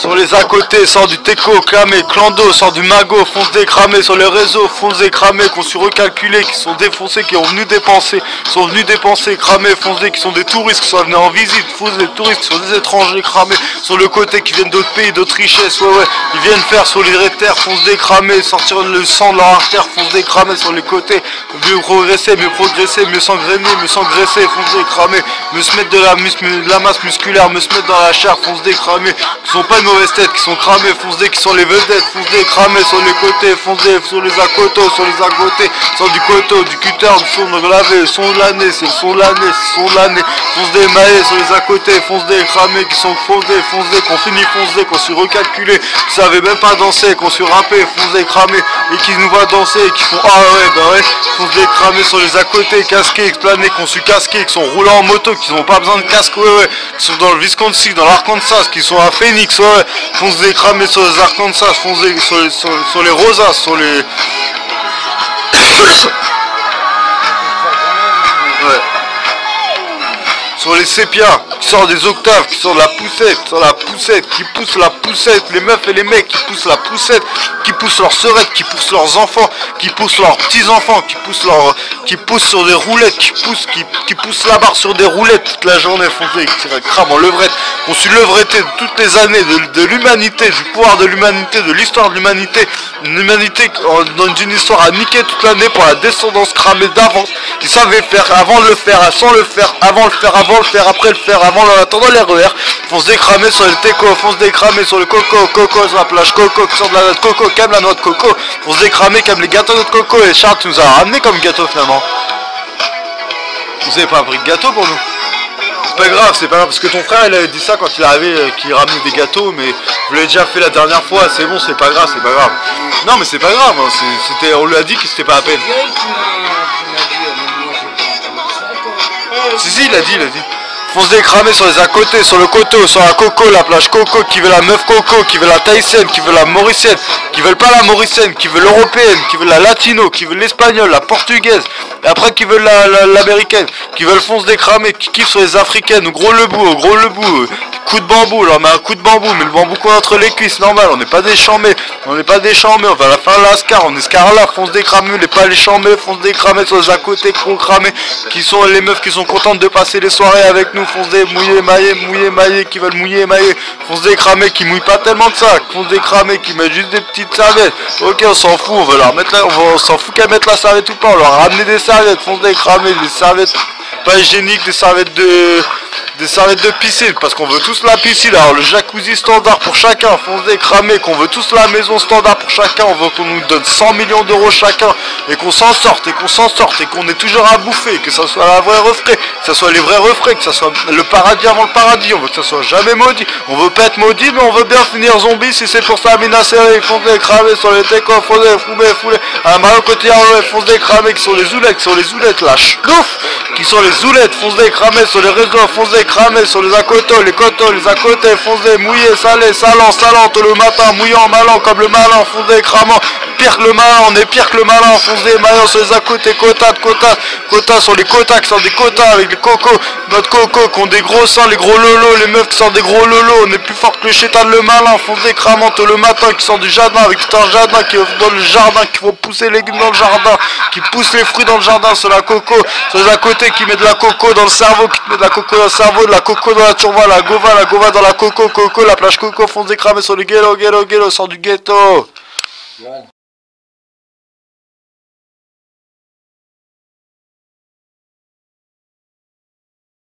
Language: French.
Sur les à côté, sort du teco, clamé, clando, sort du magot, fonce des cramés sur les réseaux, fonce des cramés, qu'on su recalculé, qui sont défoncés, qui ont venus dépenser, sont venus dépenser, cramés, fonce des, qui sont des touristes, qui sont venus en visite, fonce des touristes, qui sont des étrangers cramés, sur le côté, qui viennent d'autres pays, d'autres richesses, ouais, ils viennent faire sur les terres, fonce des cramés, sortir le sang de leur artère, fonce des cramés sur les côtés, mieux progresser, mieux s'engrainer, mieux s'engraisser, fonce des cramés, mieux se mettre de la masse musculaire, mieux se mettre dans la chair, fonce des cramés, qui sont pas de mauvaise tête, qui sont cramés, fonce des, qui sont les vedettes, fonce des cramés sur les côtés, fonce des, sur les à côté, sur les à côté, sur du coteau, du cutter, du son de lavé, le son de l'année, c'est le son de l'année, c'est le son de l'année, fonce des maillés sur les à côté, fonce des cramés, qui sont fonce des, qu'on finit fonce des, qu'on su recalculer, qui savaient même pas danser, qu'on su rapper, fonce des cramés, et qui nous voient danser, et qui font ah ouais, bah ouais, fonce des cramés sur les à côté, casqués, explanés, qu'on su casquer, qui sont roulants en moto, qui n'ont pas besoin de casque, ouais, qui sont dans le Wisconsin, dans l'Arkansas, qui sont à Phoenix, ouais, fonce des cramés sur les Arkansas, fonce des, sur les Rosas, sur les... ouais. Sur les sépias, qui sortent des octaves, qui sortent de la poussette, qui poussent la poussette, les meufs et les mecs qui poussent la poussette, qui poussent leurs sœurettes, qui poussent leurs enfants, qui poussent leurs petits-enfants, qui poussent sur des roulettes, qui poussent la barre sur des roulettes toute la journée, foncée, qui crament en levrette, qu'on su levretter de toutes les années de l'humanité, du pouvoir de l'humanité, de l'histoire de l'humanité, une humanité dans une histoire à niquer toute l'année pour la descendance cramée d'avance, qui savait faire avant de le faire, sans le faire, avant le faire, après le faire, avant en attendant les RER, fonce décramer sur le teco, fonce décramer sur le coco sur la plage coco, qui sort de la noix de coco, qui aime la noix de coco, fonce décramer, qui aime les gâteaux de coco, et Charles tu nous a ramené comme gâteau finalement. Vous avez pas pris de gâteau pour nous? C'est pas grave, parce que ton frère il avait dit ça quand il est arrivé, qu'il ramenait des gâteaux, mais vous l'avez déjà fait la dernière fois, c'est bon, c'est pas grave. Non mais c'est pas grave, hein, on lui a dit que c'était pas à peine. Si, il a dit. Fonce décramer sur les à côté, sur le coteau, sur la coco, la plage coco, qui veut la meuf coco, qui veut la thaïsienne, qui veut la mauricienne, qui veut pas la mauricienne, qui veut l'européenne, qui veut la latino, qui veut l'espagnole, la portugaise, et après qui veut l'américaine, qui veut le fonce décramer, qui kiffe sur les africaines, au gros lebou, coup de bambou, alors on met un coup de bambou, mais le bambou qu'on a entre les cuisses, normal, on n'est pas des chambés, on va la faire l'ascar, on est scarla, fonce décramer, pas les chambés, fonce décramer sur les à côté, con cramé, qui sont les meufs qui sont contentes de passer les soirées avec nous, fonce des mouillé maillé, qui veulent mouiller maillé, fonce décramer, qui mouillent pas tellement que ça, fonce décramer, qui mettent juste des petites serviettes, ok on s'en fout, on veut leur mettre on s'en fout qu'à mettre la serviette ou pas, on leur a ramené des serviettes, fonce décramer, des serviettes pas hygiéniques, des serviettes de piscine, parce qu'on veut tous la piscine, alors le jacuzzi standard pour chacun, fonce décramer, qu'on veut tous la maison standard pour chacun, on veut qu'on nous donne 100 millions d'euros chacun, et qu'on s'en sorte, et qu'on ait toujours à bouffer, que ça soit la vraie refrain, que ça soit les vrais refrains, que ça soit le paradis avant le paradis, on veut que ça soit jamais maudit, on veut pas être maudit, mais on veut bien finir zombie, si c'est pour ça, mina serré, fonce décramer sur les técos, fonce décramer, à Mario quotidien, fonce décramer, qui sont les zoulettes, la schnouf, qui sont les zoulettes, fonce décramer sur les réseaux, fonce décramer sur les à côté, les à côté, fonce des mouillé, salé, salant, le matin, mouillant, malin, comme le malin, fonce décramant, pire que le malin, on est pire que le malin, fonce des maillons sur les à côté, quotas sur les quotas, qui sont des quotas avec les cocos, notre coco, qui ont des gros seins, les gros lolos, les meufs qui sont des gros lolos, on est plus fort que le chétan, le malin, fonce décramant, le matin, qui sont du jardin, avec tout un jardin, qui est dans le jardin, qui vont pousser les légumes dans le jardin, qui poussent les fruits dans le jardin, sur la coco, sur les à côté, qui met de la coco dans le cerveau, qui te met de la coco dans le cerveau, de la coco dans la turba, la gova dans la coco, la plage coco, fonce décramer sur le ghetto, sort du ghetto.